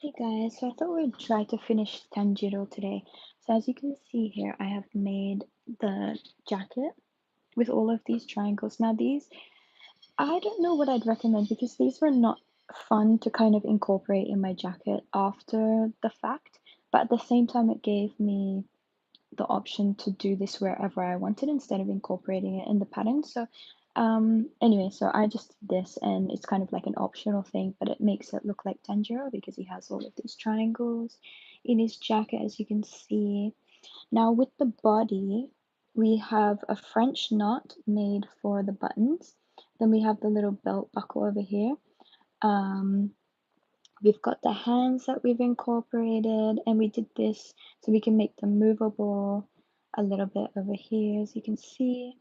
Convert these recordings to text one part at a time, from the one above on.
Hey guys, so I thought we'd try to finish Tanjiro today. So as you can see here, I have made the jacket with all of these triangles. Now these, I don't know what I'd recommend because these were not fun to kind of incorporate in my jacket after the fact, but at the same time it gave me the option to do this wherever I wanted instead of incorporating it in the pattern. So anyway, so I just did this and it's kind of like an optional thing, but it makes it look like Tanjiro because he has all of these triangles in his jacket, as you can see. Now with the body, we have a French knot made for the buttons. Then we have the little belt buckle over here. Um, We've got the hands that we've incorporated, and we did this so we can make them movable a little bit over here, as you can see.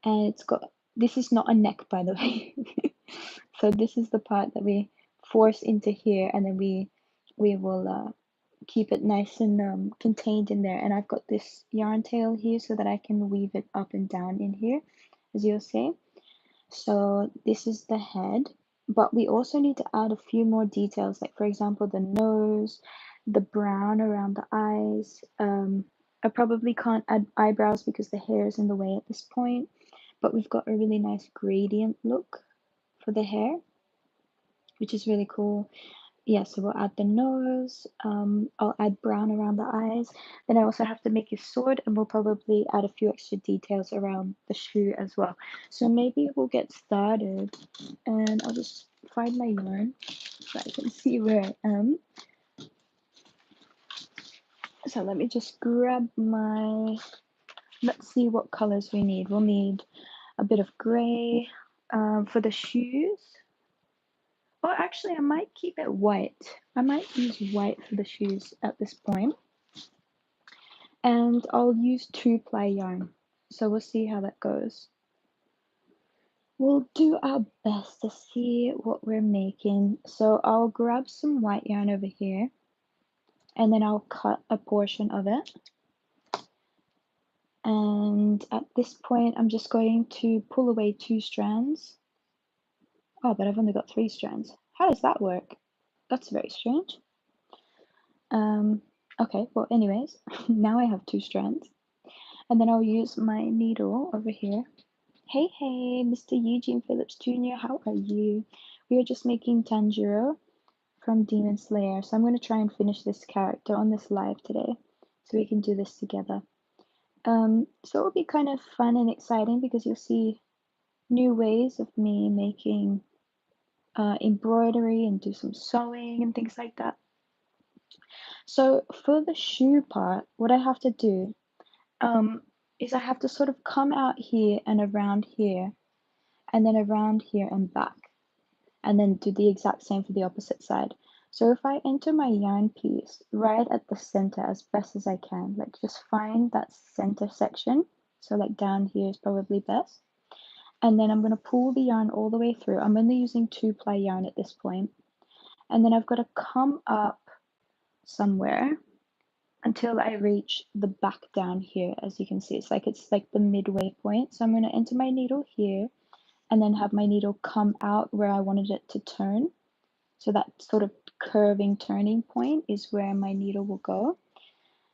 And it's got, this is not a neck, by the way. So this is the part that we force into here, and then we will keep it nice and contained in there. And I've got this yarn tail here so that I can weave it up and down in here, as you'll see. So this is the head, but we also need to add a few more details, like for example, the nose, the brown around the eyes. I probably can't add eyebrows because the hair is in the way at this point, but we've got a really nice gradient look for the hair, which is really cool. Yeah, so we'll add the nose, I'll add brown around the eyes. Then I also have to make his sword, and we'll probably add a few extra details around the shoe as well. So maybe we'll get started, and I'll just find my yarn so I can see where I am. So let me just grab my, let's see what colors we need. We'll need a bit of gray for the shoes. Or actually, I might keep it white. I might use white for the shoes at this point. And I'll use 2-ply yarn. So we'll see how that goes. We'll do our best to see what we're making. So I'll grab some white yarn over here, and then I'll cut a portion of it. And at this point, I'm just going to pull away 2 strands. Oh, but I've only got 3 strands. How does that work? That's very strange. Okay, well anyways, now I have 2 strands. And then I'll use my needle over here. Hey, Mr. Eugene Phillips Jr., how are you? We are just making Tanjiro from Demon Slayer, so I'm going to try and finish this character on this live today, so we can do this together. So it'll be kind of fun and exciting because you'll see new ways of me making embroidery and do some sewing and things like that. So for the shoe part, what I have to do is I have to sort of come out here and around here, and then around here and back, and then do the exact same for the opposite side. So if I enter my yarn piece right at the center as best as I can, like just find that center section, so like down here is probably best, and then I'm going to pull the yarn all the way through. I'm only using 2-ply yarn at this point, and then I've got to come up somewhere until I reach the back down here. As you can see, it's like the midway point. So I'm going to enter my needle here and then have my needle come out where I wanted it to turn. So that sort of curving turning point is where my needle will go.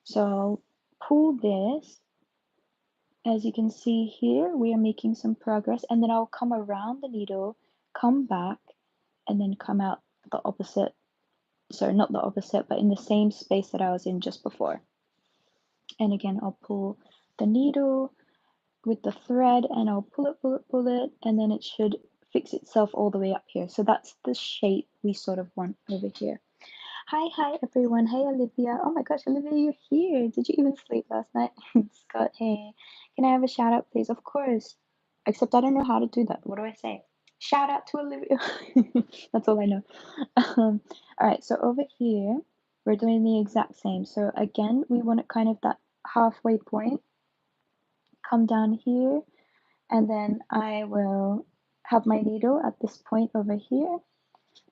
So I'll pull this. As you can see here, we are making some progress, and then I'll come around the needle, come back, and then come out the opposite, sorry, not the opposite, but in the same space that I was in just before. And again, I'll pull the needle with the thread, and I'll pull it, and then it should fix itself all the way up here. So that's the shape we sort of want over here. Hi everyone. Hey Olivia. Oh my gosh, Olivia, you're here. Did you even sleep last night? Scott, hey. Can I have a shout out, please? Of course. Except I don't know how to do that. What do I say? Shout out to Olivia. That's all I know. All right, so over here, we're doing the exact same. So again, we want it kind of that halfway point. Come down here, and then I will have my needle at this point over here,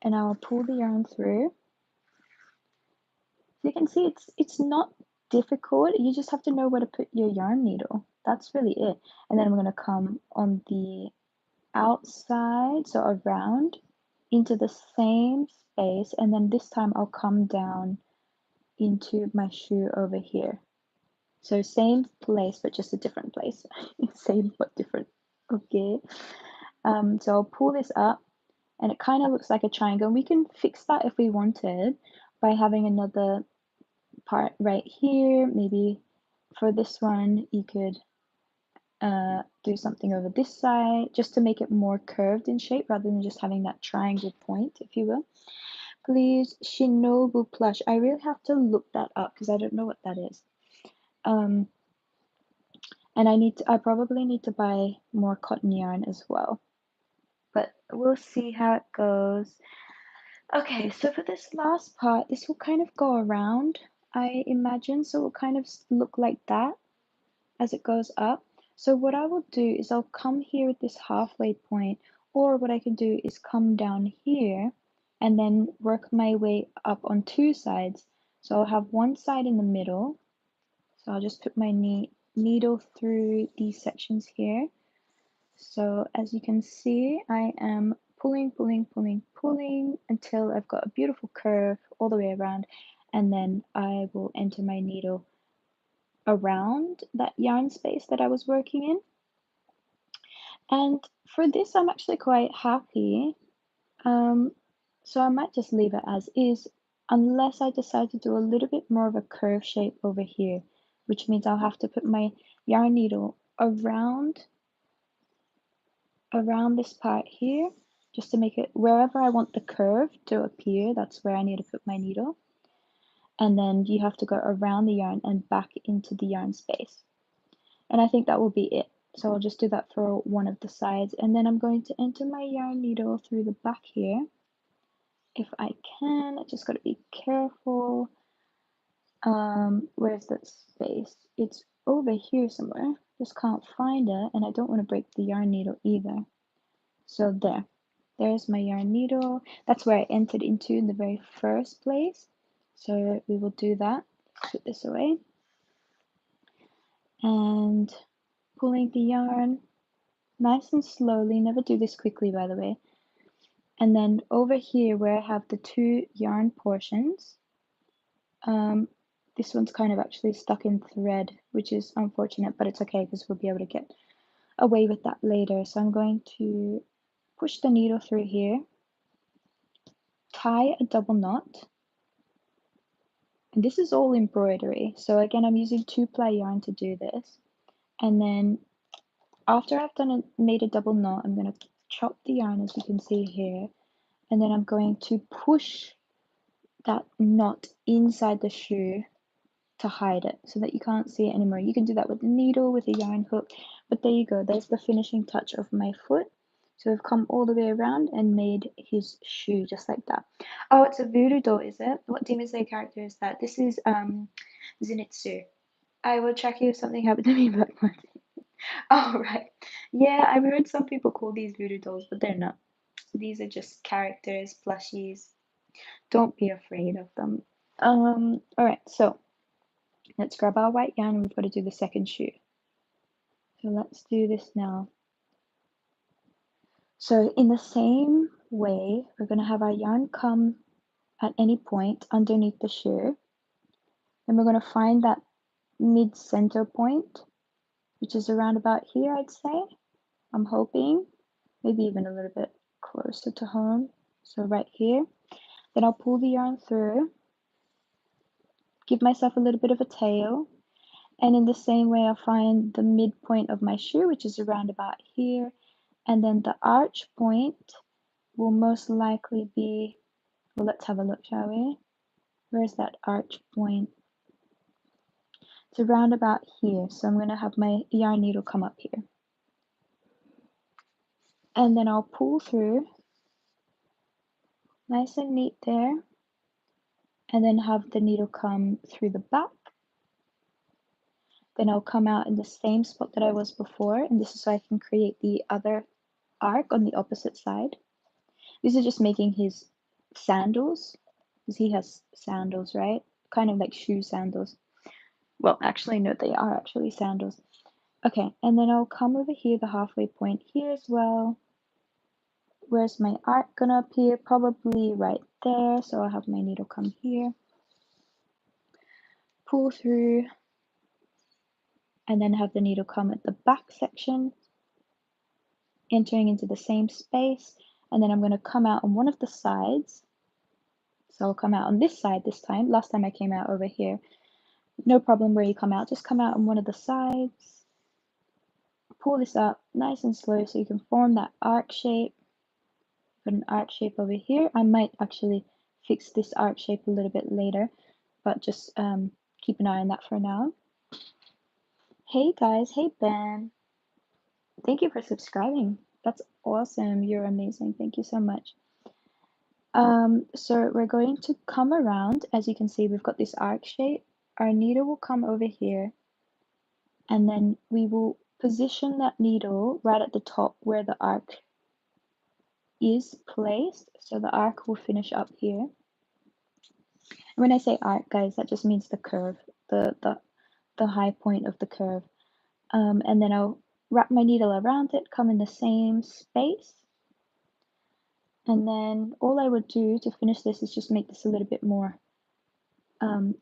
and I'll pull the yarn through. You can see it's not difficult. You just have to know where to put your yarn needle. That's really it. And then I'm going to come on the outside, so around into the same space, and then this time I'll come down into my shoe over here. So same place, but just a different place. Same but different. Okay. So I'll pull this up, and it kind of looks like a triangle. We can fix that if we wanted by having another part right here. Maybe for this one, you could do something over this side just to make it more curved in shape rather than just having that triangle point, if you will. Please, Shinobu plush. I really have to look that up because I don't know what that is. And I probably need to buy more cotton yarn as well. But we'll see how it goes. Okay, so for this last part, this will kind of go around, I imagine. So it will kind of look like that as it goes up. So what I will do is I'll come here at this halfway point, or what I can do is come down here and then work my way up on two sides. So I'll have one side in the middle. So I'll just put my needle through these sections here. So as you can see, I am pulling, pulling, pulling, pulling until I've got a beautiful curve all the way around, and then I will enter my needle around that yarn space that I was working in. And for this, I'm actually quite happy. So I might just leave it as is, unless I decide to do a little bit more of a curve shape over here, which means I'll have to put my yarn needle around this part here, just to make it wherever I want the curve to appear, that's where I need to put my needle. And then you have to go around the yarn and back into the yarn space. And I think that will be it. So I'll just do that for one of the sides, and then I'm going to enter my yarn needle through the back here. If I can, I just got to be careful. Where's that space? It's over here somewhere. Just can't find it, and I don't want to break the yarn needle either. So there's my yarn needle. That's where I entered into in the very first place. So we will do that. Put this away. And pulling the yarn nice and slowly. Never do this quickly, by the way. And then over here where I have the two yarn portions, this one's kind of actually stuck in thread, which is unfortunate, but it's okay because we'll be able to get away with that later. So I'm going to push the needle through here, tie a double knot, and this is all embroidery. So again, I'm using 2-ply yarn to do this. And then after I've made a double knot, I'm going to chop the yarn, as you can see here, and then I'm going to push that knot inside the shoe to hide it so that you can't see it anymore. You can do that with a needle, with a yarn hook, but there you go. There's the finishing touch of my foot. So I've come all the way around and made his shoe just like that. Oh, it's a voodoo doll, is it? What Demon Slayer character is that? This is Zenitsu. I will track you if something happened to me, Black Monday. Oh, right. Yeah, I've heard some people call these voodoo dolls, but they're not. These are just characters, plushies. Don't be afraid of them. Alright, so let's grab our white yarn and we've got to do the second shoe. So let's do this now. So in the same way, we're going to have our yarn come at any point underneath the shoe. Then we're going to find that mid-center point, which is around about here, I'd say. I'm hoping. Maybe even a little bit closer to home. So right here. Then I'll pull the yarn through, give myself a little bit of a tail, and in the same way I'll find the midpoint of my shoe, which is around about here, and then the arch point will most likely be, well, let's have a look, shall we? Where's that arch point? It's around about here, so I'm going to have my yarn needle come up here. And then I'll pull through, nice and neat there, and then have the needle come through the back. Then I'll come out in the same spot that I was before, and this is so I can create the other arc on the opposite side. These are just making his sandals, because he has sandals, right? Kind of like shoe sandals. Well, actually, no, they are actually sandals. Okay, and then I'll come over here, the halfway point here as well, Where's my arc gonna appear? Probably right there. So I'll have my needle come here, pull through, and then have the needle come at the back section, entering into the same space, and then I'm going to come out on one of the sides. So I'll come out on this side this time. Last time I came out over here. No problem where you come out, just come out on one of the sides. Pull this up nice and slow so you can form that arc shape. Put an arc shape over here. I might actually fix this arc shape a little bit later, but just keep an eye on that for now. Hey guys, hey Ben. Thank you for subscribing. That's awesome. You're amazing. Thank you so much. So we're going to come around. As you can see, we've got this arc shape. Our needle will come over here, and then we will position that needle right at the top where the arc is placed. So the arc will finish up here. And when I say arc, guys, that just means the curve, the high point of the curve. And then I'll wrap my needle around it, come in the same space. And then all I would do to finish this is just make this a little bit more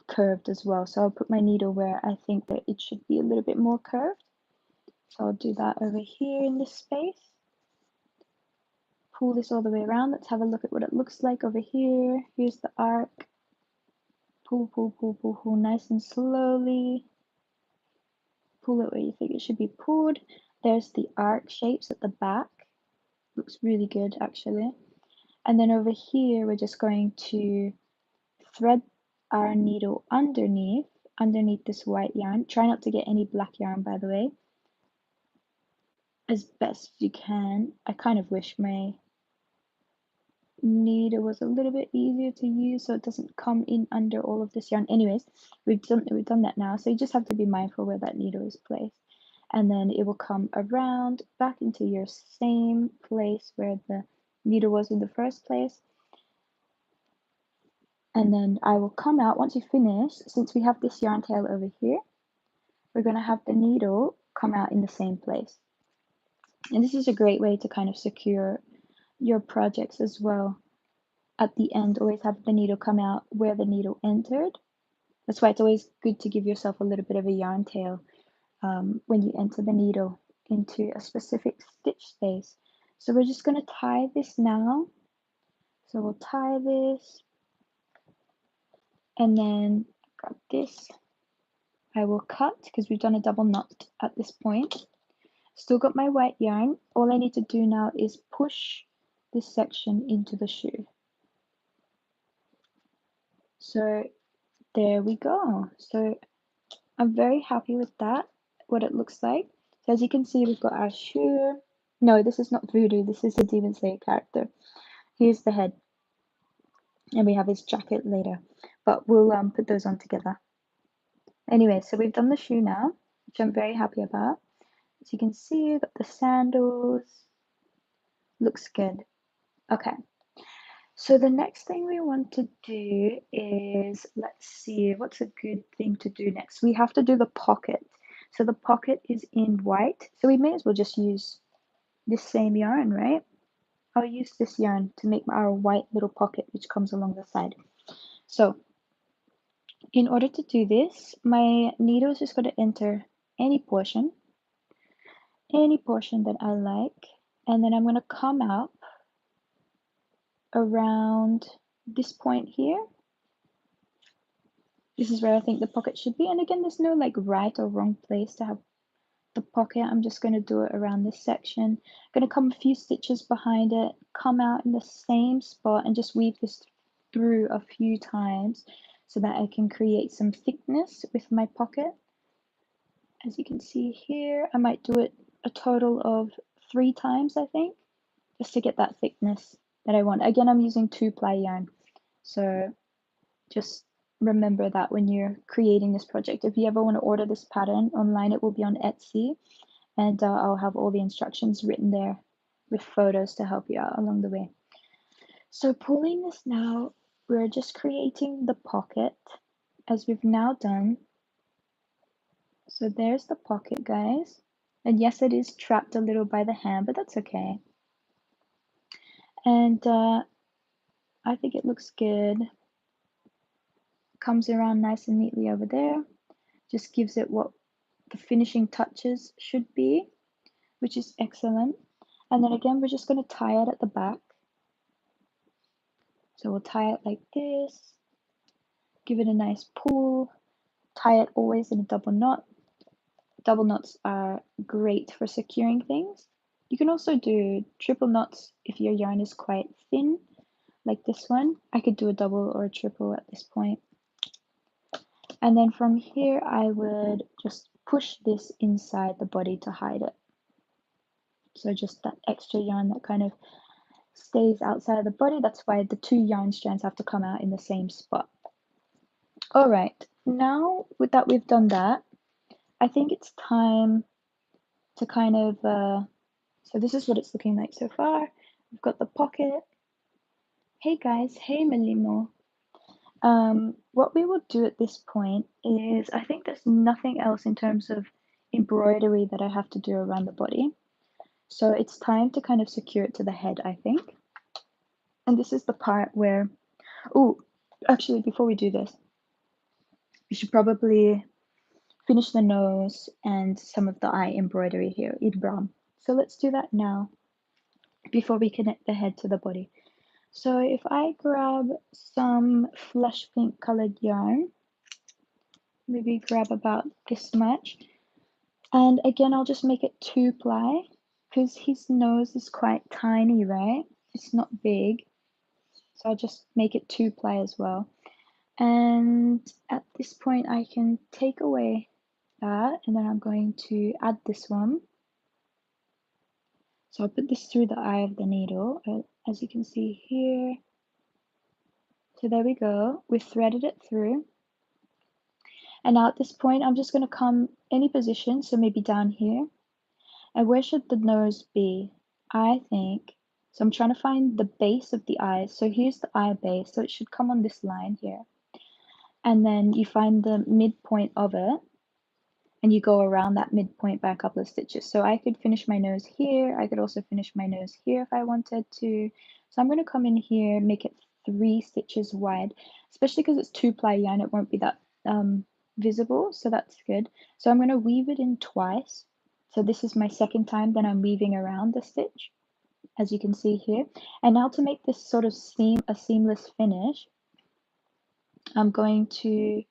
curved as well. So I'll put my needle where I think that it should be a little bit more curved. So I'll do that over here in this space. Pull this all the way around. Let's have a look at what it looks like over here. Here's the arc. Pull, pull, pull, pull, pull, nice and slowly. Pull it where you think it should be pulled. There's the arc shapes at the back. Looks really good actually. And then over here, we're just going to thread our needle underneath this white yarn. Try not to get any black yarn, by the way, as best you can. I kind of wish my needle was a little bit easier to use so it doesn't come in under all of this yarn. Anyways, we've done that now, so you just have to be mindful where that needle is placed. And then it will come around back into your same place where the needle was in the first place. And then I will come out once you finish. Since we have this yarn tail over here, we're going to have the needle come out in the same place. And this is a great way to kind of secure your projects as well. At the end, always have the needle come out where the needle entered. That's why it's always good to give yourself a little bit of a yarn tail when you enter the needle into a specific stitch space. So we're just going to tie this now. So we'll tie this, and then got this. I will cut because we've done a double knot at this point. Still got my white yarn. All I need to do now is push this section into the shoe. So there we go. So I'm very happy with that, what it looks like. So as you can see, we've got our shoe. No, this is not Voodoo. This is a Demon Slayer character. Here's the head. And we have his jacket later. But we'll put those on together. Anyway, so we've done the shoe now, which I'm very happy about. As you can see, we've got the sandals. Looks good. Okay. So the next thing we want to do is, let's see, what's a good thing to do next? We have to do the pocket. So the pocket is in white. So we may as well just use this same yarn, right? I'll use this yarn to make our white little pocket, which comes along the side. So in order to do this, my needle is just going to enter any portion that I like. And then I'm going to come up around this point here. This is where I think the pocket should be. And again, there's no like right or wrong place to have the pocket. I'm just going to do it around this section. I'm going to come a few stitches behind it, come out in the same spot, and just weave this through a few times so that I can create some thickness with my pocket. As you can see here, I might do it a total of 3 times, I think, just to get that thickness that I want. Again, I'm using 2-ply yarn, so just remember that when you're creating this project. If you ever want to order this pattern online, it will be on Etsy, and I'll have all the instructions written there with photos to help you out along the way. So pulling this now, we're just creating the pocket as we've now done. So there's the pocket, guys. And yes, it is trapped a little by the hand, but that's okay. And I think it looks good. Comes around nice and neatly over there. Just gives it what the finishing touches should be, which is excellent. And then again, we're just going to tie it at the back. So we'll tie it like this, give it a nice pull, tie it always in a double knot. Double knots are great for securing things. You can also do triple knots if your yarn is quite thin, like this one. I could do a double or a triple at this point. And then from here, I would just push this inside the body to hide it. So just that extra yarn that kind of stays outside of the body. That's why the two yarn strands have to come out in the same spot. All right, now with that we've done that, I think it's time to kind of, so this is what it's looking like so far. We've got the pocket. Hey guys, hey Melimo. What we will do at this point is, I think there's nothing else in terms of embroidery that I have to do around the body. So it's time to kind of secure it to the head, I think. And this is the part where, oh, actually, before we do this, we should probably finish the nose and some of the eye embroidery here, Idbram. So let's do that now, before we connect the head to the body. So if I grab some flesh pink colored yarn, maybe grab about this much, and again I'll just make it 2-ply because his nose is quite tiny, right? It's not big, so I'll just make it 2-ply as well. And at this point I can take away that, and then I'm going to add this one. So I'll put this through the eye of the needle, as you can see here. So there we go, we threaded it through. And now at this point, I'm just going to come any position, so maybe down here. And where should the nose be? I think, so I'm trying to find the base of the eye. So here's the eye base, so it should come on this line here. And then you find the midpoint of it, and you go around that midpoint by a couple of stitches. So I could finish my nose here. I could also finish my nose here if I wanted to. So I'm going to come in here, make it 3 stitches wide, especially because it's 2-ply yarn, it won't be that visible, so that's good. So I'm going to weave it in twice. So this is my second time that I'm weaving around the stitch, as you can see here. And now to make this sort of a seamless finish, I'm going to,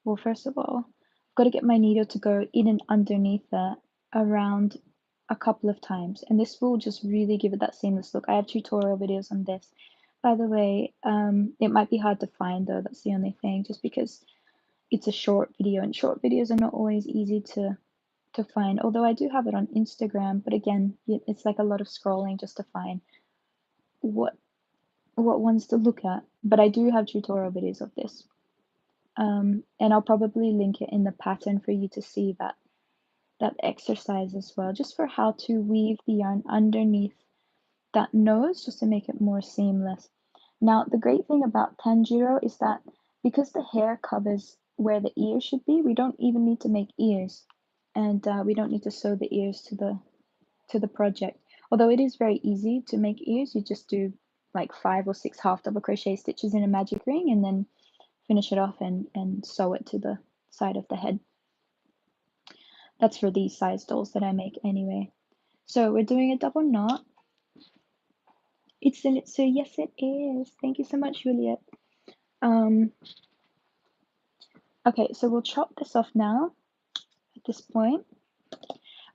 well, first of all, I've got to get my needle to go in and underneath it around a couple of times, and this will just really give it that seamless look. I have tutorial videos on this, by the way. It might be hard to find though, that's the only thing, just because it's a short video, and short videos are not always easy to find, although I do have it on Instagram, but again, it's like a lot of scrolling just to find what ones to look at. But I do have tutorial videos of this, and I'll probably link it in the pattern for you to see that exercise as well, just for how to weave the yarn underneath that nose, just to make it more seamless. Now, the great thing about Tanjiro is that because the hair covers where the ears should be, we don't even need to make ears, and we don't need to sew the ears to the project. Although it is very easy to make ears, you just do like 5 or 6 half double crochet stitches in a magic ring, and then finish it off and sew it to the side of the head. That's for these size dolls that I make anyway. So we're doing a double knot. It's in it, so yes it is. Thank you so much, Juliet. Okay, so we'll chop this off now. At this point,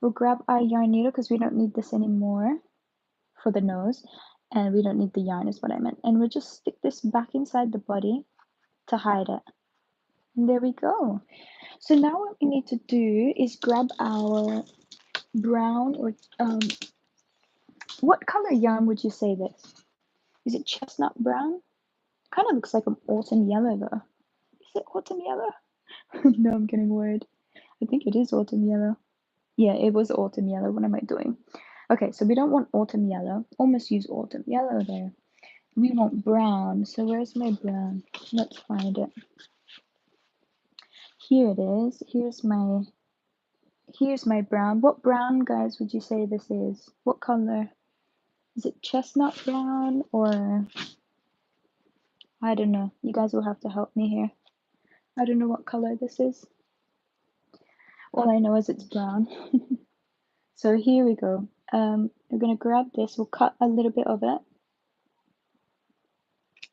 we'll grab our yarn needle because we don't need this anymore for the nose, and we don't need the yarn is what I meant. And we'll just stick this back inside the body to hide it. And there we go. So now what we need to do is grab our brown, or what color yarn would you say this? Is it chestnut brown? Kind of looks like an autumn yellow though. Is it autumn yellow? No, I'm getting worried. I think it is autumn yellow. Yeah, it was autumn yellow. What am I doing? Okay, so we don't want autumn yellow. Almost use autumn yellow there. We want brown. So where's my brown? Let's find it. Here it is. Here's my brown. What brown, guys, would you say this is? What color? Is it chestnut brown or I don't know. You guys will have to help me here. I don't know what color this is. All I know is it's brown. So here we go. We're gonna grab this. We'll cut a little bit of it.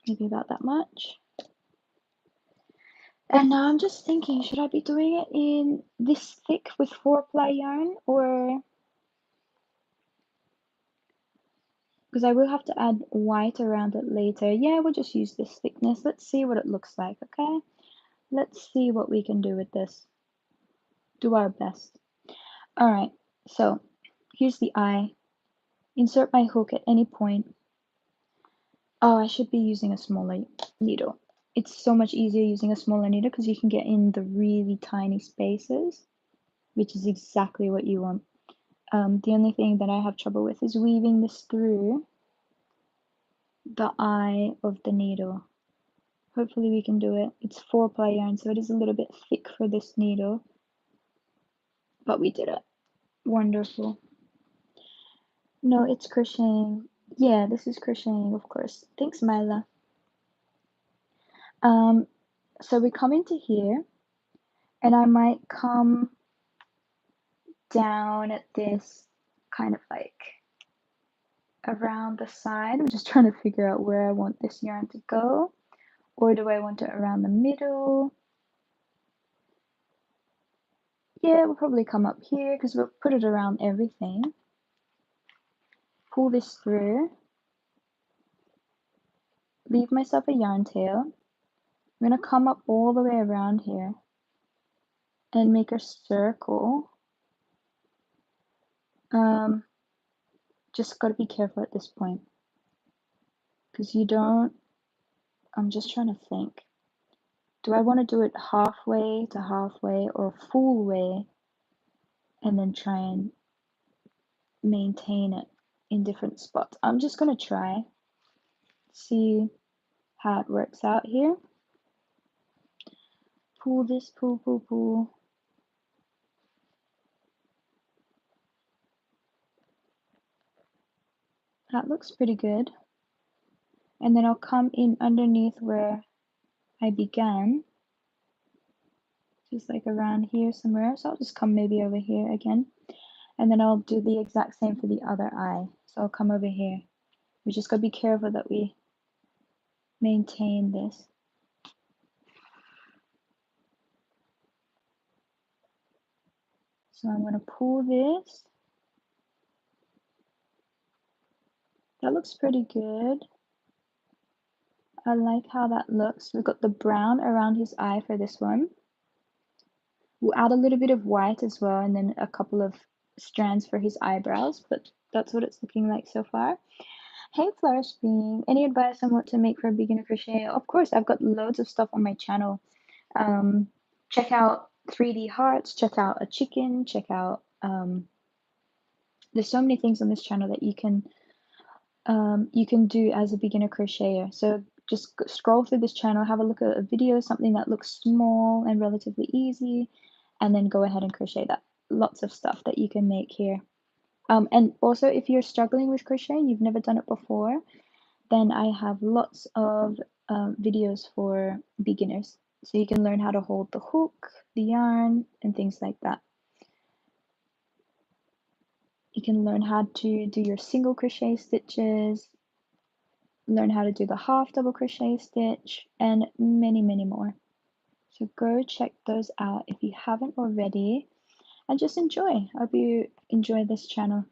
Maybe about that much. And now I'm just thinking, should I be doing it in this thick with 4-ply yarn or... Because I will have to add white around it later. Yeah, we'll just use this thickness. Let's see what it looks like, okay? Let's see what we can do with this. Do our best. Alright, so here's the eye. Insert my hook at any point. Oh, I should be using a smaller needle. It's so much easier using a smaller needle because you can get in the really tiny spaces, which is exactly what you want. The only thing that I have trouble with is weaving this through the eye of the needle. Hopefully we can do it. It's 4-ply yarn, so it is a little bit thick for this needle, but we did it. Wonderful. No, it's crocheting. Yeah, this is crocheting, of course. Thanks, Myla. So we come into here, and I might come down at this kind of like around the side. I'm just trying to figure out where I want this yarn to go. Or do I want it around the middle? Yeah, we'll probably come up here because we'll put it around everything. Pull this through. Leave myself a yarn tail. I'm going to come up all the way around here and make a circle. Just got to be careful at this point because you don't... I'm just trying to think. Do I want to do it halfway to halfway or full way and then try and maintain it in different spots? I'm just going to try, see how it works out here. Pull this, pull, pull, pull. That looks pretty good. And then I'll come in underneath where I began, just like around here somewhere. So I'll just come maybe over here again. And then I'll do the exact same for the other eye. So I'll come over here. We just gotta be careful that we maintain this. So I'm gonna pull this. That looks pretty good. I like how that looks. We've got the brown around his eye for this one. We'll add a little bit of white as well, and then a couple of strands for his eyebrows, but that's what it's looking like so far. Hey Flourish Bean, any advice on what to make for a beginner crochet? Of course, I've got loads of stuff on my channel. Check out 3D hearts, check out a chicken, check out, there's so many things on this channel that you can do as a beginner crocheter. So just scroll through this channel, have a look at a video, something that looks small and relatively easy, and then go ahead and crochet that. Lots of stuff that you can make here. And also, if you're struggling with crocheting, you've never done it before, then I have lots of videos for beginners. So you can learn how to hold the hook, the yarn, and things like that. You can learn how to do your single crochet stitches, learn how to do the half double crochet stitch, and many, many more. So go check those out if you haven't already, and just enjoy. I hope you enjoy this channel.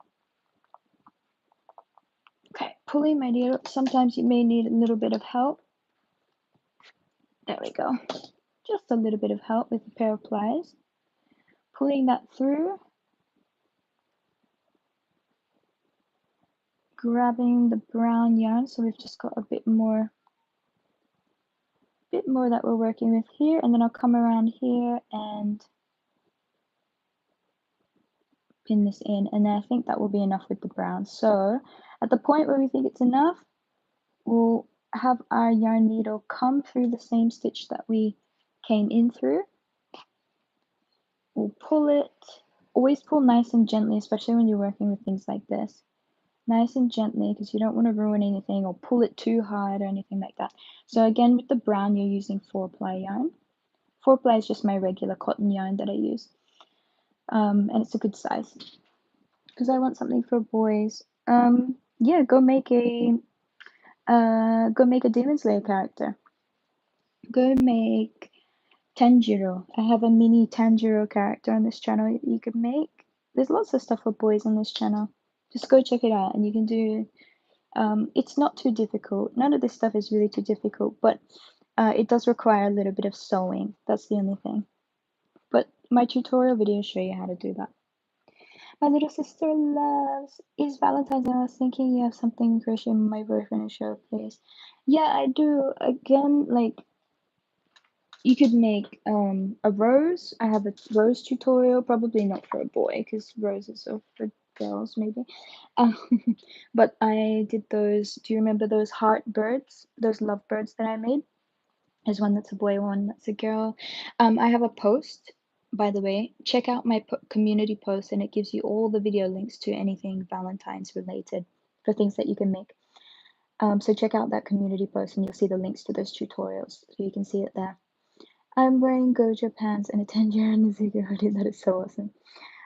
Okay, pulling my needle. Sometimes you may need a little bit of help. There we go. Just a little bit of help with a pair of pliers. Pulling that through. Grabbing the brown yarn, so we've just got a bit more that we're working with here, and then I'll come around here and pin this in, and then I think that will be enough with the brown. So at the point where we think it's enough, we'll have our yarn needle come through the same stitch that we came in through. We'll pull it. Always pull nice and gently, especially when you're working with things like this. nice and gently because you don't want to ruin anything or pull it too hard or anything like that. So again, with the brown, you're using 4-ply yarn. 4-ply is just my regular cotton yarn that I use, and it's a good size because I want something for boys. Yeah, go make a Demon Slayer character. Go make Tanjiro. I have a mini Tanjiro character on this channel that you could make. There's lots of stuff for boys on this channel. Just go check it out, and you can do. It's not too difficult. None of this stuff is really too difficult, but it does require a little bit of sewing. That's the only thing. But my tutorial videos show you how to do that. My little sister loves. Is Valentine's, and I was thinking you have something crochet my boyfriend to show, please. Yeah, I do. Again, like you could make a rose. I have a rose tutorial, probably not for a boy because roses are for girls maybe. Um, but I did those. Do you remember those heart birds? Those love birds that I made? There's one that's a boy, one that's a girl. I have a post, by the way. Check out my community post, and it gives you all the video links to anything Valentine's related for things that you can make. So check out that community post, and you'll see the links to those tutorials, so you can see it there. I'm wearing Gojo pants and a Tanjiro and a Zuko hoodie. That is so awesome.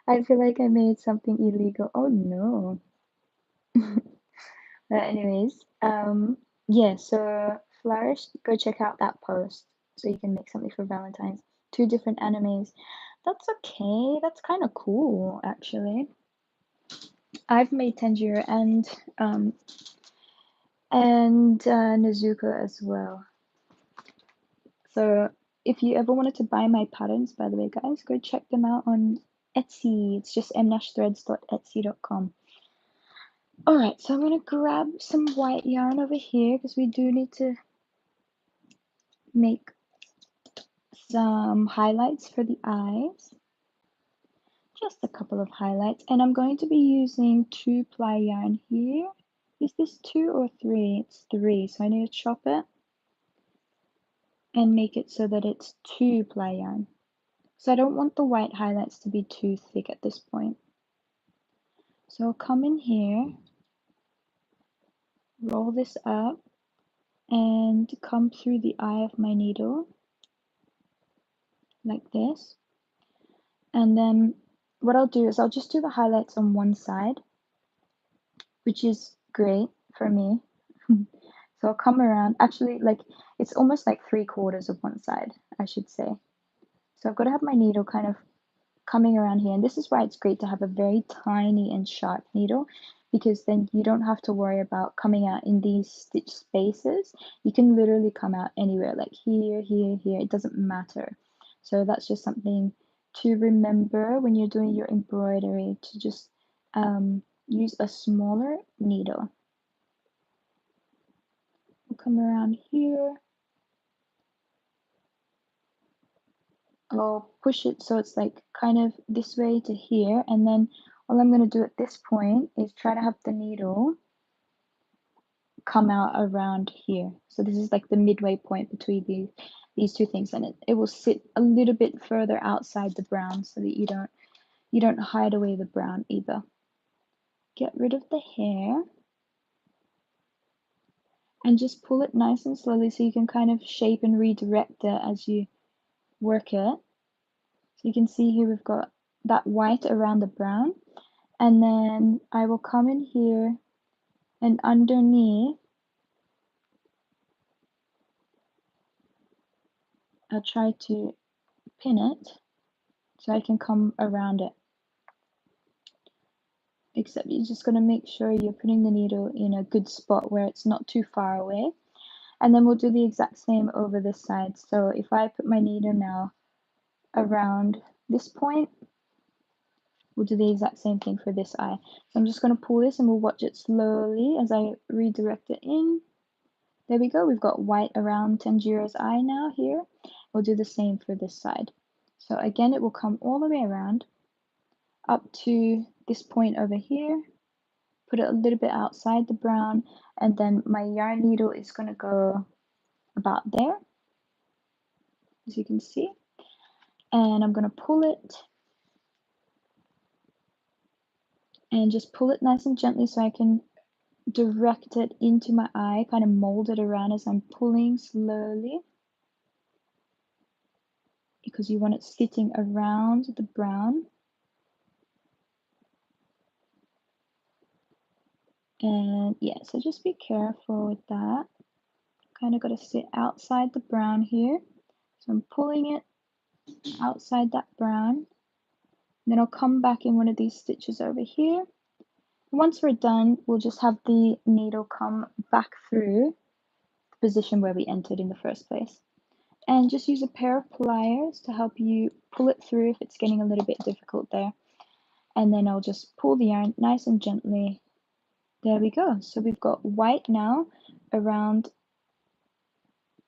I feel like I made something illegal. Oh no. But anyways, yeah, so Flourish, go check out that post so you can make something for Valentine's. 2 different animes. That's okay. That's kind of cool, actually. I've made Tanjiro and Nezuko as well. So if you ever wanted to buy my patterns, by the way, guys, go check them out on Etsy. It's just mnashthreads.etsy.com. Alright, so I'm going to grab some white yarn over here because we do need to make some highlights for the eyes. Just a couple of highlights. And I'm going to be using 2-ply yarn here. Is this 2 or 3? It's 3, so I need to chop it and make it so that it's 2-ply yarn. So I don't want the white highlights to be too thick at this point. So I'll come in here, roll this up, and come through the eye of my needle, like this. And then what I'll do is I'll just do the highlights on one side, which is great for me. So I'll come around, actually, like, it's almost like 3/4 of one side, I should say. So I've got to have my needle kind of coming around here, and this is why it's great to have a very tiny and sharp needle, because then you don't have to worry about coming out in these stitch spaces. You can literally come out anywhere, like here, here, here, it doesn't matter. So that's just something to remember when you're doing your embroidery, to just use a smaller needle. We'll come around here. I'll push it so it's like kind of this way to here, and then all I'm going to do at this point is try to have the needle come out around here. So this is like the midway point between these two things, and it will sit a little bit further outside the brown so that you don't hide away the brown either. Get rid of the hair and just pull it nice and slowly so you can kind of shape and redirect it as you work it. So you can see here we've got that white around the brown, and then I will come in here and underneath I'll try to pin it so I can come around it. Except you're just going to make sure you're putting the needle in a good spot where it's not too far away. And then we'll do the exact same over this side. So if I put my needle now around this point, we'll do the exact same thing for this eye. So I'm just going to pull this and we'll watch it slowly as I redirect it in. There we go. We've got white around Tanjiro's eye now here. We'll do the same for this side. So again, it will come all the way around up to this point over here. Put it a little bit outside the brown, and then my yarn needle is going to go about there, as you can see. And I'm going to pull it and just pull it nice and gently so I can direct it into my eye, kind of mold it around as I'm pulling slowly, because you want it sitting around the brown. And yeah, so just be careful with that. Kind of got to sit outside the brown here. So I'm pulling it outside that brown. Then I'll come back in one of these stitches over here. Once we're done, we'll just have the needle come back through the position where we entered in the first place. And just use a pair of pliers to help you pull it through if it's getting a little bit difficult there. And then I'll just pull the yarn nice and gently. There we go. So we've got white now around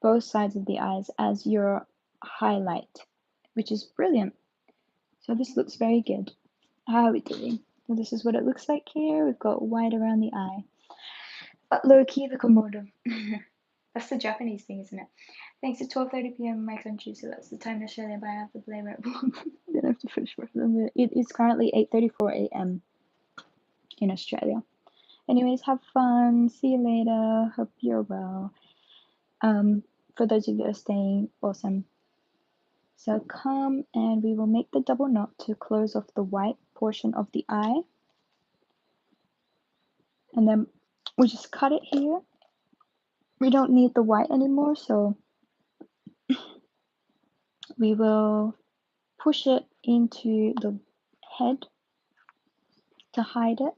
both sides of the eyes as your highlight, which is brilliant. So this looks very good. How are we doing? So this is what it looks like here. We've got white around the eye. But low-key the Komodo. That's the Japanese thing, isn't it? Thanks, at 12:30 p.m. in my country, so that's the time in Australia, but I have to play Red Bull. Then I have to finish work. It is currently 8:34 a.m. in Australia. Anyways, have fun. See you later. Hope you're well. For those of you that are staying, awesome. So come and we will make the double knot to close off the white portion of the eye. And then we just cut it here. We don't need the white anymore, so we will push it into the head to hide it.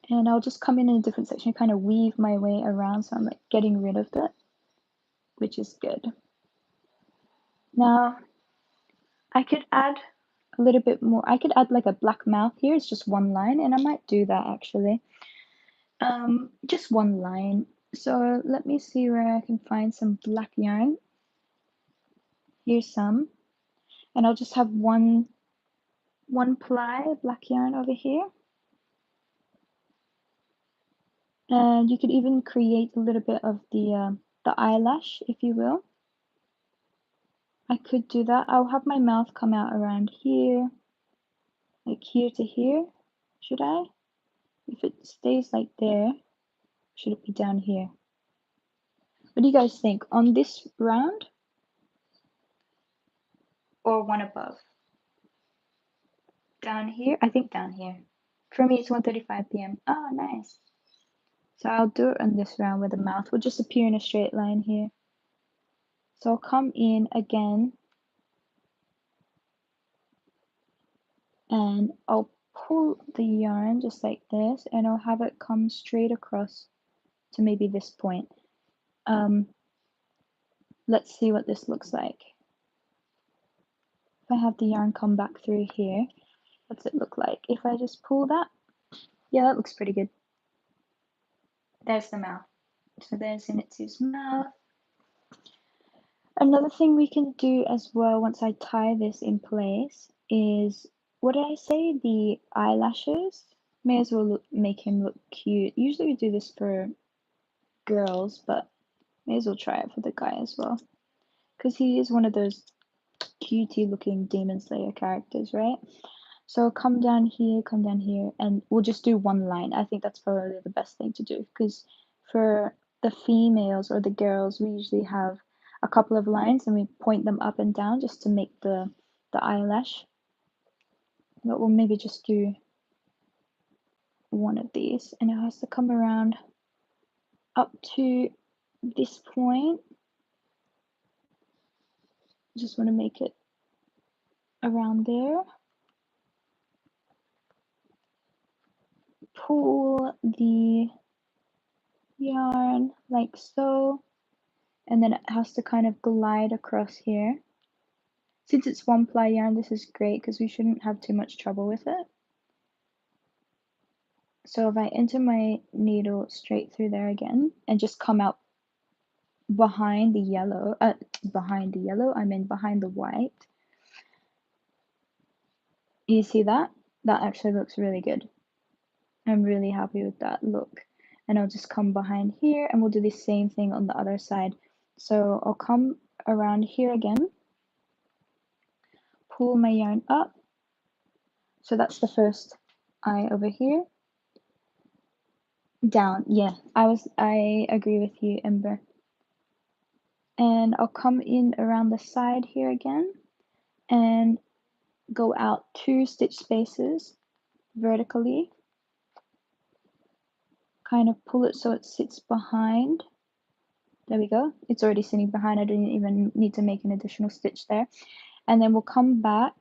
And I'll just come in a different section, kind of weave my way around, so I'm like getting rid of it, which is good. Now, I could add a little bit more. I could add like a black mouth here. It's just one line, and I might do that actually. Just one line. So let me see where I can find some black yarn. Here's some, and I'll just have one ply black yarn over here. And you could even create a little bit of the eyelash, if you will. I could do that. I'll have my mouth come out around here, like here to here. Should I? If it stays like there, should it be down here? What do you guys think? On this round or one above? Down here? I think down here. For me, it's 1:35 p.m. Oh, nice. So I'll do it on this round where the mouth will just appear in a straight line here. So I'll come in again and I'll pull the yarn just like this, and I'll have it come straight across to maybe this point. Let's see what this looks like. If I have the yarn come back through here, what's it look like? If I just pull that, yeah, that looks pretty good. There's the mouth. So there's Zenitsu's mouth. Another thing we can do as well once I tie this in place is, what did I say? The eyelashes. May as well make him look cute. Usually we do this for girls, but may as well try it for the guy as well. Because he is one of those cutie looking Demon Slayer characters, right? So come down here, and we'll just do one line. I think that's probably the best thing to do, because for the females or the girls, we usually have a couple of lines and we point them up and down just to make the eyelash. But we'll maybe just do one of these, and it has to come around up to this point. Just want to make it around there. Pull the yarn like so, and then it has to kind of glide across here. Since it's one ply yarn, this is great because we shouldn't have too much trouble with it. So if I enter my needle straight through there again and just come out behind the yellow, I mean behind the white. You see that? That actually looks really good. I'm really happy with that look. And I'll just come behind here and we'll do the same thing on the other side. So I'll come around here again, pull my yarn up. So that's the first eye over here. Down, yeah. I agree with you, Ember. And I'll come in around the side here again and go out 2 stitch spaces vertically. Kind of pull it so it sits behind. There we go. It's already sitting behind. I didn't even need to make an additional stitch there. And then we'll come back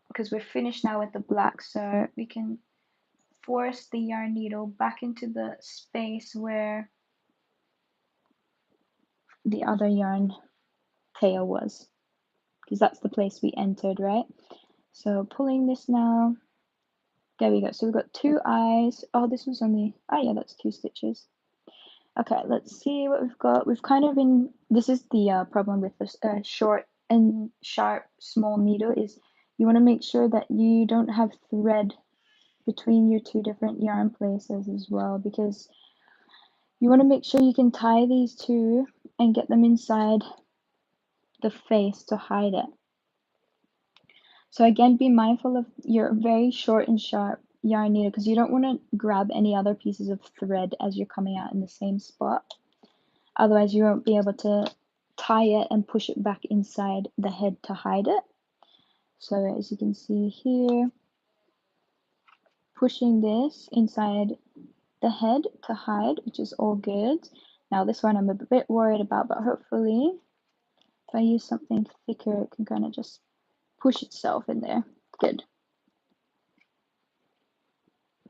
because we're finished now with the black, so we can force the yarn needle back into the space where the other yarn tail was, because that's the place we entered, right? So pulling this now. There we go. So we've got 2 eyes. Oh, this was only, oh yeah, that's 2 stitches. Okay, let's see what we've got. We've kind of been, this is the problem with this short and sharp small needle, is you want to make sure that you don't have thread between your 2 different yarn places as well, because you want to make sure you can tie these 2 and get them inside the face to hide it. So again, be mindful of your very short and sharp yarn needle, because you don't want to grab any other pieces of thread as you're coming out in the same spot. Otherwise you won't be able to tie it and push it back inside the head to hide it. So as you can see here, pushing this inside the head to hide, which is all good. Now this one I'm a bit worried about, but hopefully if I use something thicker, it can kind of just push itself in there. Good.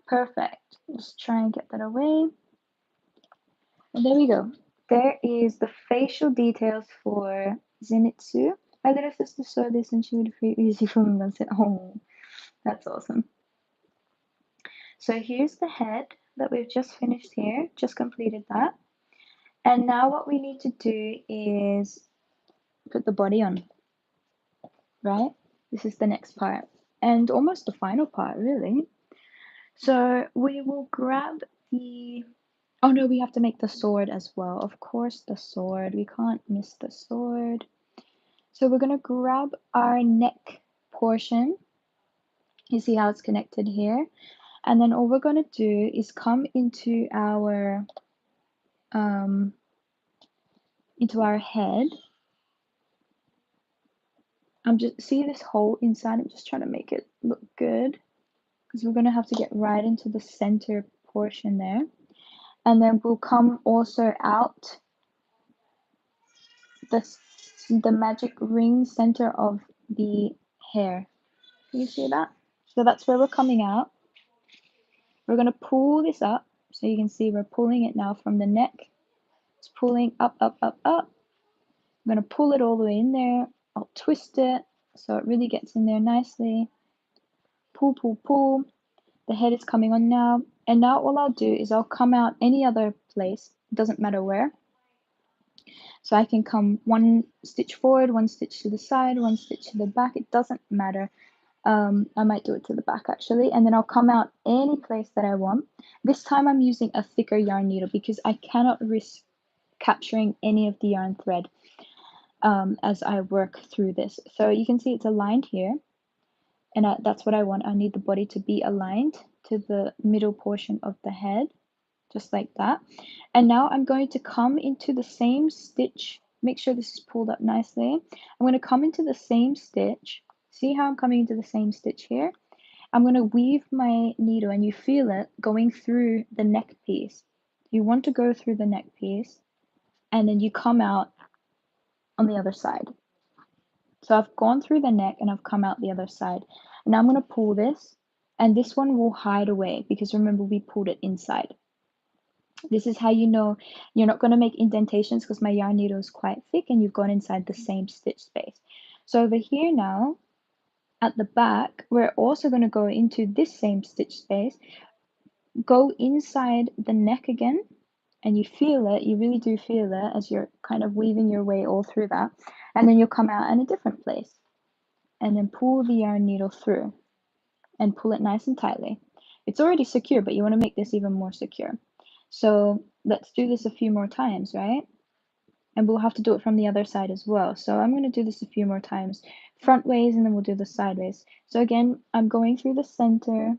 Perfect. Just try and get that away. And there we go. There is the facial details for Zenitsu. My little sister saw this and she would feel easy for me and said, oh, that's awesome. So here's the head that we've just finished here, just completed that. And now what we need to do is put the body on, right? This is the next part and almost the final part, really. So we will grab the, oh no, we have to make the sword as well. Of course, the sword, we can't miss the sword. So we're gonna grab our neck portion. You see how it's connected here? And then all we're gonna do is come into our head. I'm just, see this hole inside? I'm just trying to make it look good, because we're gonna have to get right into the center portion there. And then we'll come also out the magic ring center of the hair. Can you see that? So that's where we're coming out. We're gonna pull this up, so you can see we're pulling it now from the neck. It's pulling up, up, up, up. I'm gonna pull it all the way in there. I'll twist it so it really gets in there nicely. Pull, pull, pull. The head is coming on now. And now all I'll do is I'll come out any other place, doesn't matter where. So I can come 1 stitch forward, 1 stitch to the side, 1 stitch to the back, it doesn't matter. I might do it to the back actually, and then I'll come out any place that I want. This time I'm using a thicker yarn needle because I cannot risk capturing any of the yarn thread as I work through this. So you can see it's aligned here, and that's what I want. I need the body to be aligned to the middle portion of the head, just like that. And now I'm going to come into the same stitch. Make sure this is pulled up nicely. I'm going to come into the same stitch. See how I'm coming into the same stitch here? I'm going to weave my needle, and you feel it going through the neck piece. You want to go through the neck piece, and then you come out on the other side. So I've gone through the neck and I've come out the other side. And now I'm going to pull this, and this one will hide away because remember we pulled it inside. This is how you know you're not going to make indentations, because my yarn needle is quite thick and you've gone inside the same stitch space. So over here now, at the back, we're also going to go into this same stitch space, go inside the neck again, and you feel it, you really do feel it as you're kind of weaving your way all through that, and then you'll come out in a different place, and then pull the yarn needle through and pull it nice and tightly. It's already secure, but you want to make this even more secure. So let's do this a few more times, right? And we'll have to do it from the other side as well. So I'm going to do this a few more times, front ways, and then we'll do the sideways. So again, I'm going through the center,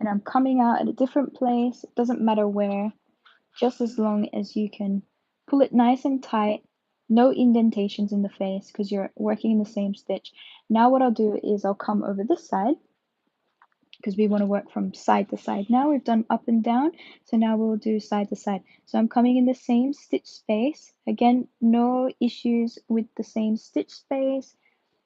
and I'm coming out at a different place. It doesn't matter where, just as long as you can pull it nice and tight, no indentations in the face because you're working in the same stitch. Now what I'll do is I'll come over this side because we want to work from side to side. Now we've done up and down, so now we'll do side to side. So I'm coming in the same stitch space. Again, no issues with the same stitch space.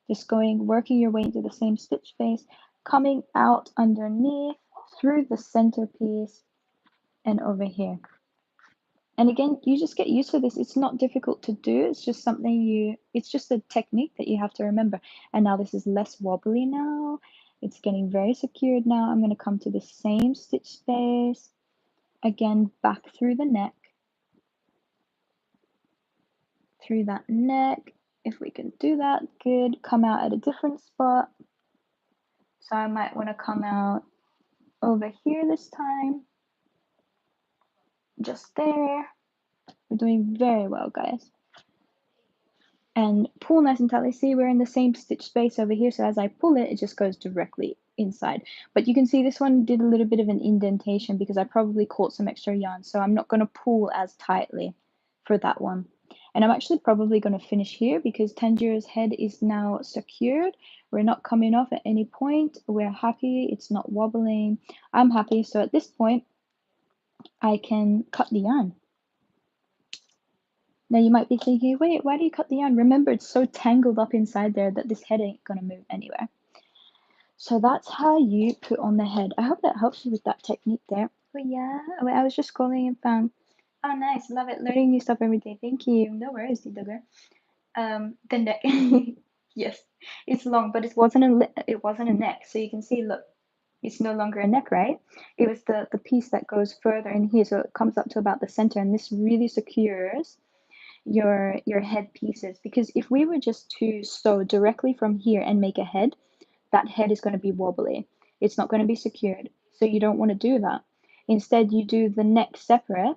Just working your way into the same stitch space, coming out underneath, through the center piece, and over here. And again, you just get used to this. It's not difficult to do. It's just it's just a technique that you have to remember. And now this is less wobbly now. It's getting very secured now. I'm going to come to the same stitch space. Again, back through the neck. Through that neck. If we can do that, good. Come out at a different spot. So I might want to come out over here this time. Just there. We're doing very well, guys. And pull nice and tightly. See, we're in the same stitch space over here, so as I pull it, it just goes directly inside. But you can see this one did a little bit of an indentation because I probably caught some extra yarn, so I'm not going to pull as tightly for that one. And I'm actually probably going to finish here because Tanjiro's head is now secured. We're not coming off at any point. We're happy. It's not wobbling. I'm happy. So at this point, I can cut the yarn. Now you might be thinking, wait, why do you cut the yarn? Remember, it's so tangled up inside there that this head ain't gonna move anywhere. So that's how you put on the head. I hope that helps you with that technique there. Oh yeah, wait, I was just scrolling and found. Oh nice, love it. Learning new stuff every day. Thank you. No worries, Didogger. The neck. Yes, it's long, but it wasn't a neck. So you can see, look, it's no longer a neck, right? It was the piece that goes further in here, so it comes up to about the center, and this really secures your head pieces, because if we were just to sew directly from here and make a head, that head is going to be wobbly. It's not going to be secured, so you don't want to do that. Instead, you do the neck separate.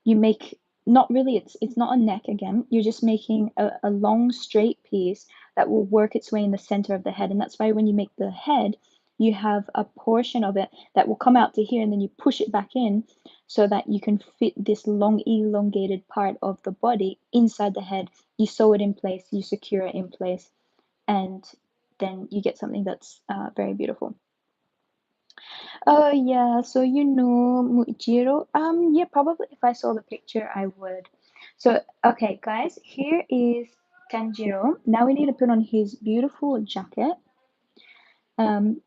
You make, not really, it's not a neck again. You're just making a long straight piece that will work its way in the center of the head, and that's why when you make the head, you have a portion of it that will come out to here, and then you push it back in so that you can fit this long elongated part of the body inside the head. You sew it in place, you secure it in place, and then you get something that's very beautiful. Oh yeah, so you know Muichiro? Yeah, probably if I saw the picture, I would. So, okay, guys, here is Tanjiro. Now we need to put on his beautiful jacket.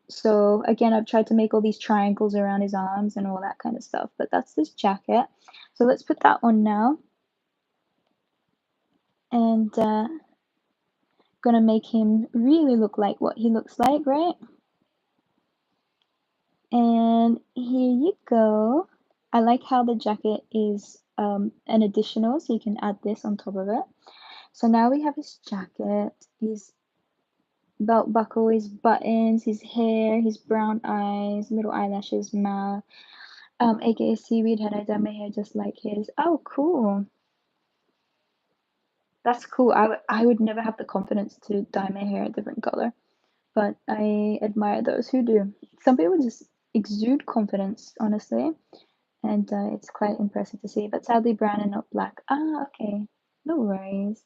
So again, I've tried to make all these triangles around his arms and all that kind of stuff, but that's this jacket. So let's put that on now. And gonna make him really look like what he looks like, right? And here you go. I like how the jacket is an additional, so you can add this on top of it. So now we have his jacket, his belt buckle, his buttons, his hair, his brown eyes, little eyelashes, mouth. AKA seaweed, had I done my hair just like his. Oh, cool. That's cool. I would never have the confidence to dye my hair a different color, but I admire those who do. Some people just exude confidence, honestly, and it's quite impressive to see. But sadly, brown and not black. Ah, okay. No worries.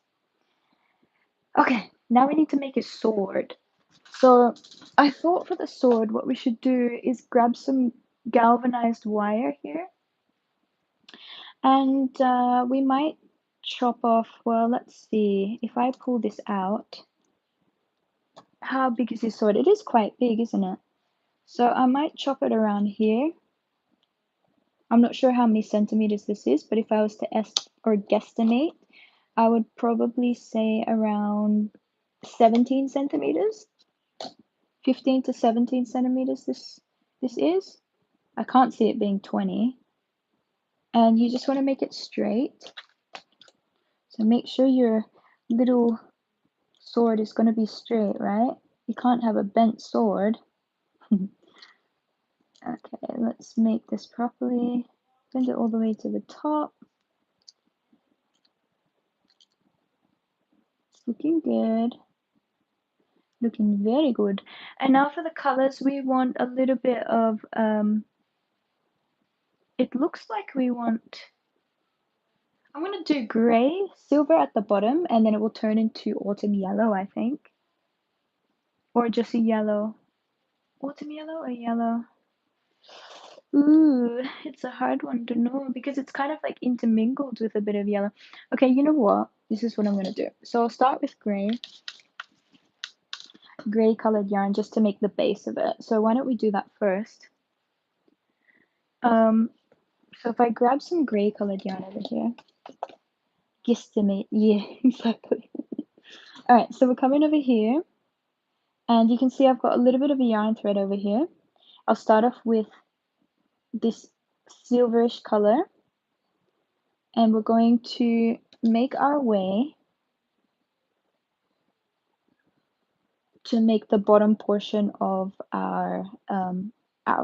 Okay, now we need to make a sword. So I thought for the sword, what we should do is grab some galvanized wire here. And we might chop off, well, let's see, if I pull this out, how big is this sword? It is quite big, isn't it? So I might chop it around here. I'm not sure how many centimeters this is, but if I was to guesstimate, I would probably say around 17 centimeters. 15 to 17 centimeters this is. I can't see it being 20. And you just want to make it straight. So make sure your little sword is going to be straight, right? You can't have a bent sword. Okay, let's make this properly. Bend it all the way to the top. It's looking good. Looking very good. And now for the colors, we want a little bit of, it looks like we want, I'm gonna do gray, silver at the bottom, and then it will turn into autumn yellow, I think. Or just a yellow. Autumn yellow or yellow? Ooh, it's a hard one to know because it's kind of like intermingled with a bit of yellow. Okay, you know what? This is what I'm gonna do. So I'll start with gray colored yarn just to make the base of it. So why don't we do that first? So if I grab some gray colored yarn over here, guesstimate, yeah, exactly. All right, so we're coming over here, and you can see I've got a little bit of a yarn thread over here. I'll start off with this silverish color, and we're going to make our way to make the bottom portion of our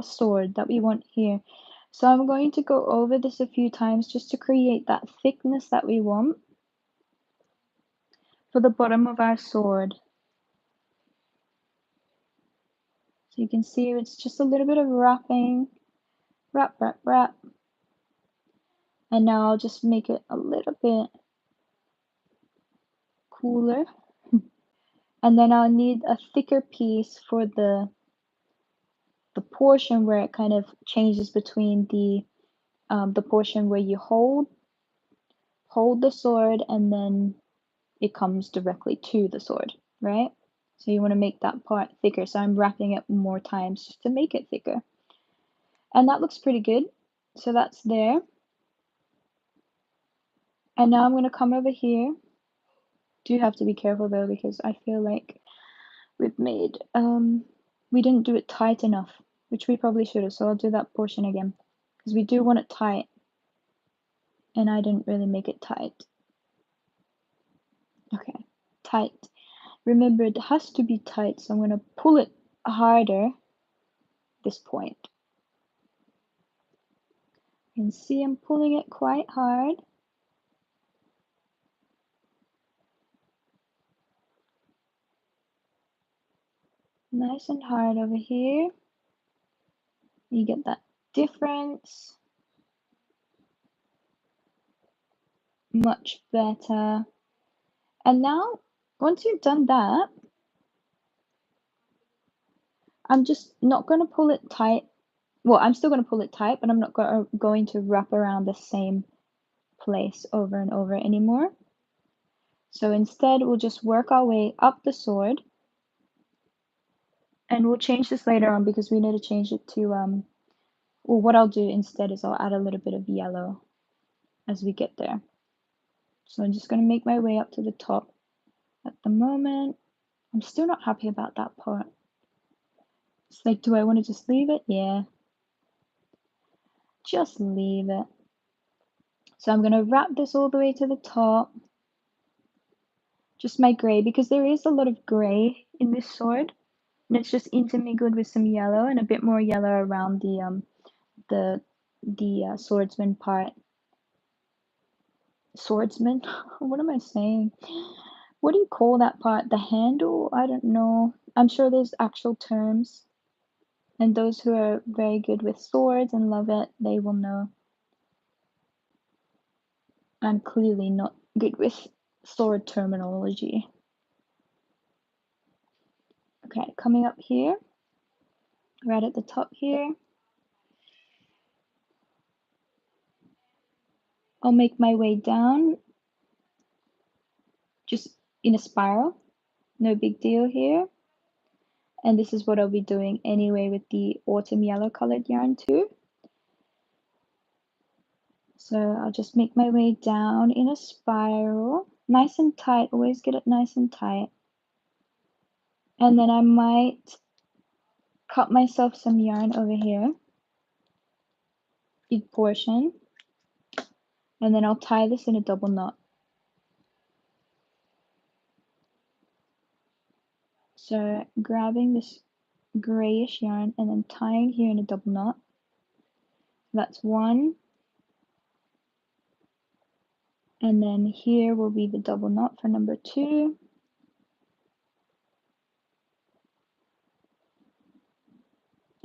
sword that we want here. So I'm going to go over this a few times just to create that thickness that we want for the bottom of our sword. So you can see it's just a little bit of wrapping, wrap, wrap, wrap. And now I'll just make it a little bit cooler. And then I'll need a thicker piece for the portion where it kind of changes between the portion where you hold the sword and then it comes directly to the sword, right? So you want to make that part thicker. So I'm wrapping it more times just to make it thicker. And that looks pretty good. So that's there. And now I'm going to come over here. Do have to be careful though because I feel like we've made, we didn't do it tight enough, which we probably should have. So I'll do that portion again because we do want it tight. And I didn't really make it tight. Okay, tight. Remember, it has to be tight, so I'm going to pull it harder this point. You can see I'm pulling it quite hard. Nice and hard over here. You get that difference. Much better. And now, once you've done that, I'm just not going to pull it tight. Well, I'm still going to pull it tight, but I'm not going to wrap around the same place over and over anymore. So instead, we'll just work our way up the sword. And we'll change this later on because we need to change it to, well, what I'll do instead is I'll add a little bit of yellow as we get there. So I'm just going to make my way up to the top at the moment. I'm still not happy about that part. It's like, do I want to just leave it? Yeah. Just leave it. So I'm going to wrap this all the way to the top. Just my gray, because there is a lot of gray in this sword. And it's just intermingled with some yellow and a bit more yellow around the swordsman part. Swordsman? What am I saying? What do you call that part? The handle? I don't know. I'm sure there's actual terms. And those who are very good with swords and love it, they will know. I'm clearly not good with sword terminology. Okay, coming up here, right at the top here. I'll make my way down, just in a spiral. No big deal here. And this is what I'll be doing anyway with the autumn yellow colored yarn too. So I'll just make my way down in a spiral, nice and tight, always get it nice and tight. And then I might cut myself some yarn over here, big portion, and then I'll tie this in a double knot. So grabbing this grayish yarn and then tying here in a double knot. That's one. And then here will be the double knot for number two.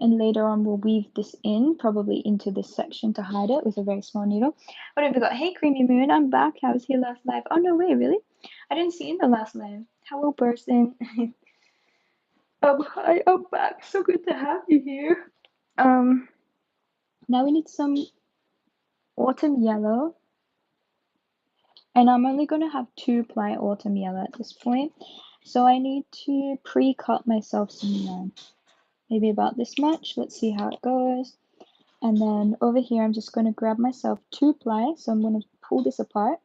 And later on we'll weave this in, probably into this section to hide it with a very small needle. What have we got? Hey Creamy Moon, I'm back. I was here last live. Oh no way, really? I didn't see you in the last live. Hello person. Hi, I'm back. So good to have you here. Now we need some autumn yellow. And I'm only going to have 2-ply autumn yellow at this point. So I need to pre-cut myself some yarn. Maybe about this much. Let's see how it goes. And then over here, I'm just going to grab myself 2-ply. So I'm going to pull this apart.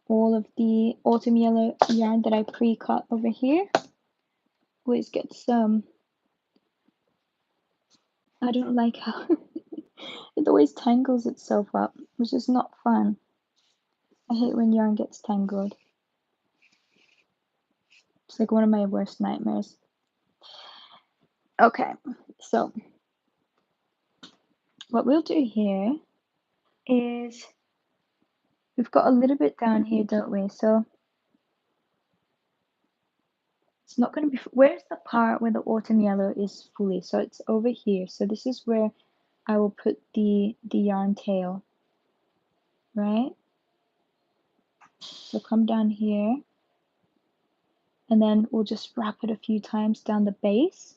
All of the autumn yellow yarn that I pre-cut over here always gets I don't like how it always tangles itself up, which is not fun. I hate when yarn gets tangled. It's like one of my worst nightmares. Okay, so what we'll do here is we've got a little bit down here, don't we? So it's not going to be, where's the part where the autumn yellow is fully? So it's over here. So this is where I will put the yarn tail, right? So come down here and then we'll just wrap it a few times down the base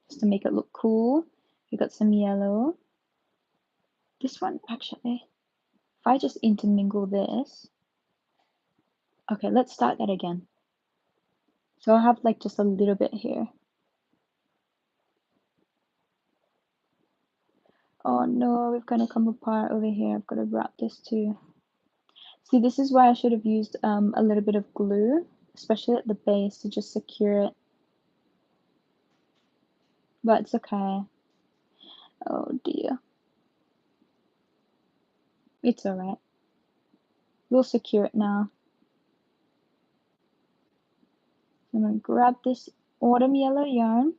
just to make it look cool. We got some yellow. This one, actually, if I just intermingle this, okay, let's start that again. So I'll have like just a little bit here. Oh no, we've got to come apart over here. I've got to wrap this too. See, this is why I should have used a little bit of glue, especially at the base to just secure it. But it's okay. Oh dear. It's alright. We'll secure it now. I'm going to grab this autumn yellow yarn.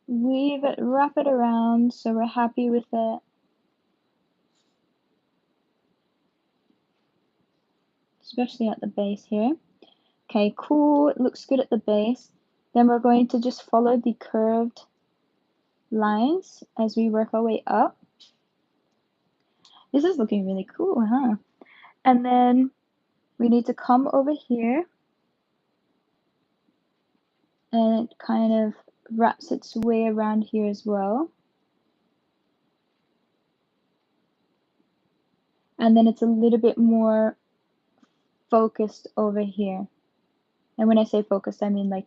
Weave it, wrap it around so we're happy with it. Especially at the base here. Okay, cool. It looks good at the base. Then we're going to just follow the curved lines as we work our way up. This is looking really cool, huh? And then we need to come over here and it kind of wraps its way around here as well. And then it's a little bit more focused over here. And when I say focused, I mean like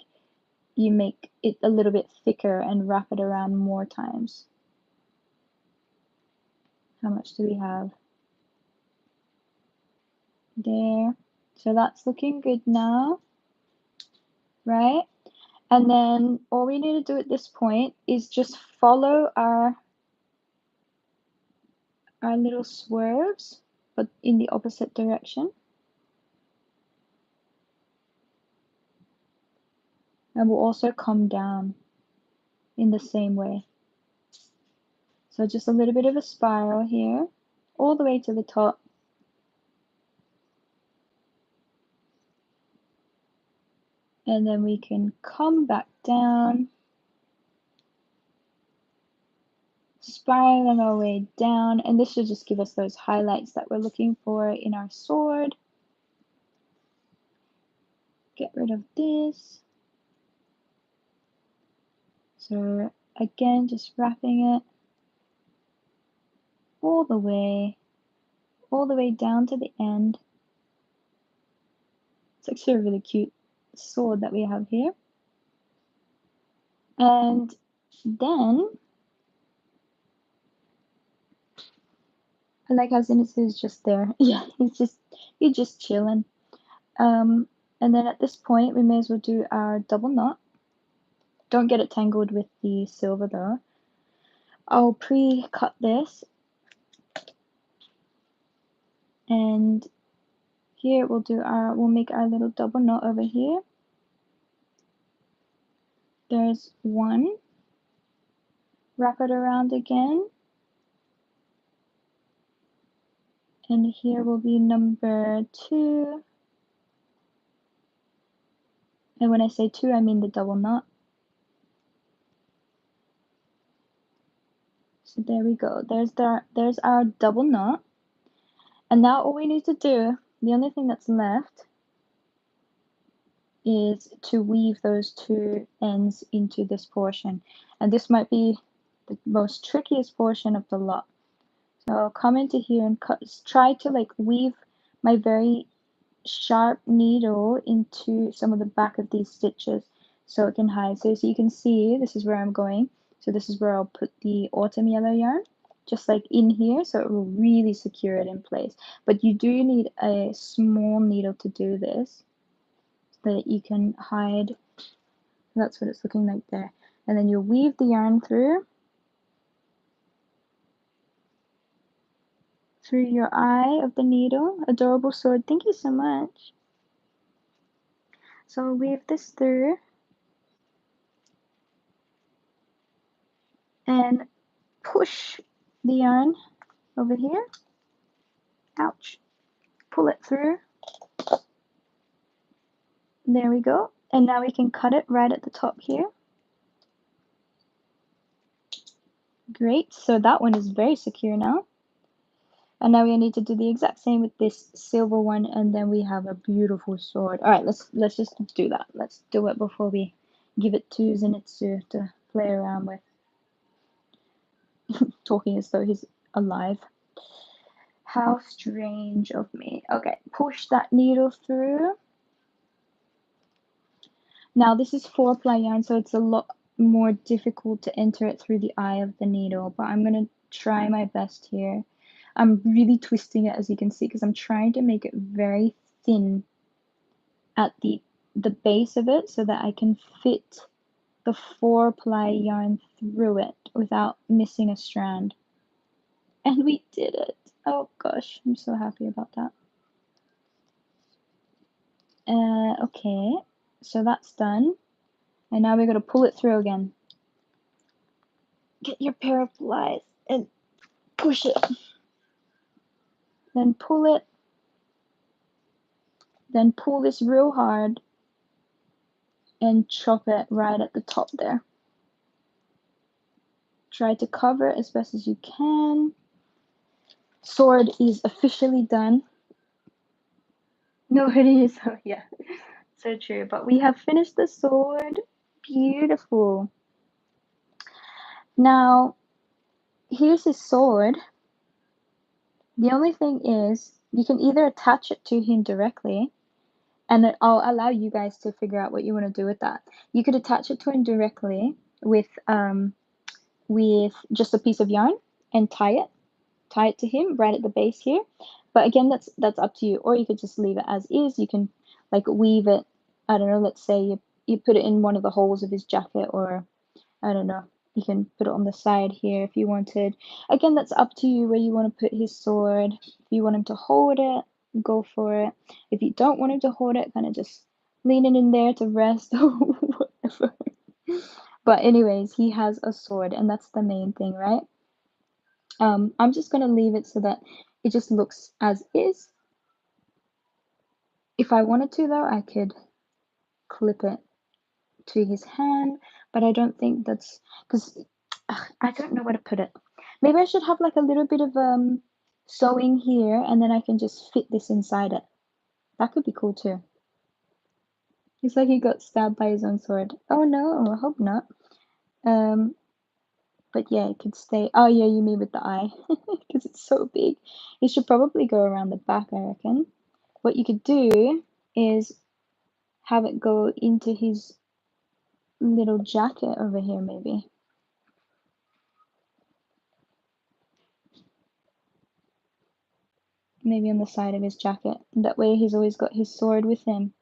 you make it a little bit thicker and wrap it around more times. How much do we have? There. So that's looking good now, right? And then all we need to do at this point is just follow our little swerves, but in the opposite direction. And we'll also come down in the same way. So just a little bit of a spiral here, all the way to the top. And then we can come back down, spiraling our way down, and this should just give us those highlights that we're looking for in our sword. Get rid of this. So again, just wrapping it all the way down to the end. It's actually a really cute sword that we have here. And then, I like how Zenitsu is just there. Yeah, he's just chilling. And then at this point, we may as well do our double knot. Don't get it tangled with the silver though. I'll pre-cut this. And here we'll make our little double knot over here. There's one. Wrap it around again. And here will be number 2. And when I say 2, I mean the double knot. So there we go. There's our double knot. And now all we need to do, the only thing that's left, is to weave those 2 ends into this portion. And this might be the most trickiest portion of the lot. So I'll come into here and try to like weave my very sharp needle into some of the back of these stitches so it can hide. So as you can see, this is where I'm going. So this is where I'll put the autumn yellow yarn, just like in here, so it will really secure it in place. But you do need a small needle to do this so that you can hide. That's what it's looking like there. And then you'll weave the yarn through your eye of the needle. Adorable sword, thank you so much. So I'll weave this through and push the yarn over here. Ouch. Pull it through. There we go. And now we can cut it right at the top here. Great. So that one is very secure now. And now we need to do the exact same with this silver one, and then we have a beautiful sword. All right, let's just do that. Let's do it before we give it to Zenitsu to play around with. Talking as though he's alive. How strange of me. Okay, push that needle through. Now this is 4-ply yarn, so it's a lot more difficult to enter it through the eye of the needle, but I'm gonna try my best here. I'm really twisting it, as you can see, because I'm trying to make it very thin at the base of it so that I can fit the 4-ply yarn through it without missing a strand. And we did it. Oh gosh, I'm so happy about that. Okay, so that's done. And now we're gonna pull it through again. Get your pair of pliers and push it. Then pull it. Then pull this real hard and chop it right at the top there. Try to cover it as best as you can. Sword is officially done. No, it is. Oh, yeah, so true. But we have finished the sword. Beautiful. Now, here's his sword. The only thing is, you can either attach it to him directly, and then I'll allow you guys to figure out what you want to do with that. You could attach it to him directly with just a piece of yarn and tie it to him right at the base here. But again, that's up to you. Or you could just leave it as is. You can like weave it. I don't know. Let's say you put it in one of the holes of his jacket, or I don't know. You can put it on the side here if you wanted. Again, that's up to you where you want to put his sword. If you want him to hold it, go for it. If you don't want him to hold it, kind of just lean it in there to rest or whatever. But anyways, he has a sword, and that's the main thing, right? I'm just gonna leave it so that it just looks as is. If I wanted to, though, I could clip it to his hand, but I don't think that's because I don't know where to put it. Maybe I should have like a little bit of sewing here, and then I can just fit this inside it. That could be cool too. It's like he got stabbed by his own sword. Oh no, I hope not. But yeah, it could stay. Oh yeah, you mean with the eye, because it's so big. It should probably go around the back, I reckon. What you could do is have it go into his little jacket over here, maybe. Maybe on the side of his jacket. That way he's always got his sword with him.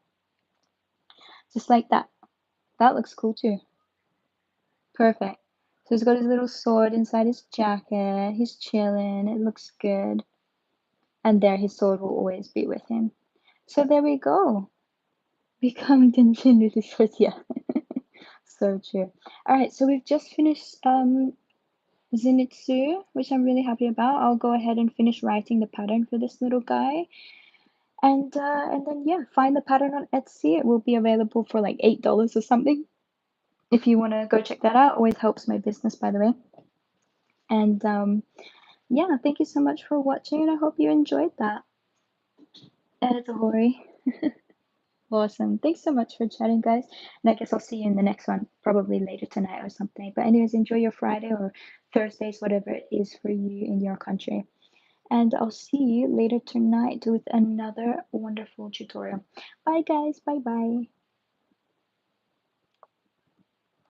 Just like that. That looks cool too. Perfect. So he's got his little sword inside his jacket. He's chilling. It looks good. And there his sword will always be with him. So there we go. Become Dinjin with his sword. Yeah. So true. Alright, so we've just finished Zenitsu, which I'm really happy about. I'll go ahead and finish writing the pattern for this little guy. And then yeah, find the pattern on Etsy. It will be available for like $8 or something. If you want to go check that out, always helps my business, by the way. And yeah, thank you so much for watching, and I hope you enjoyed that. Editorial. Awesome. Thanks so much for chatting, guys. And I guess I'll see you in the next one, probably later tonight or something. But anyways, enjoy your Friday or Thursdays, whatever it is for you in your country. And I'll see you later tonight with another wonderful tutorial. Bye, guys. Bye bye.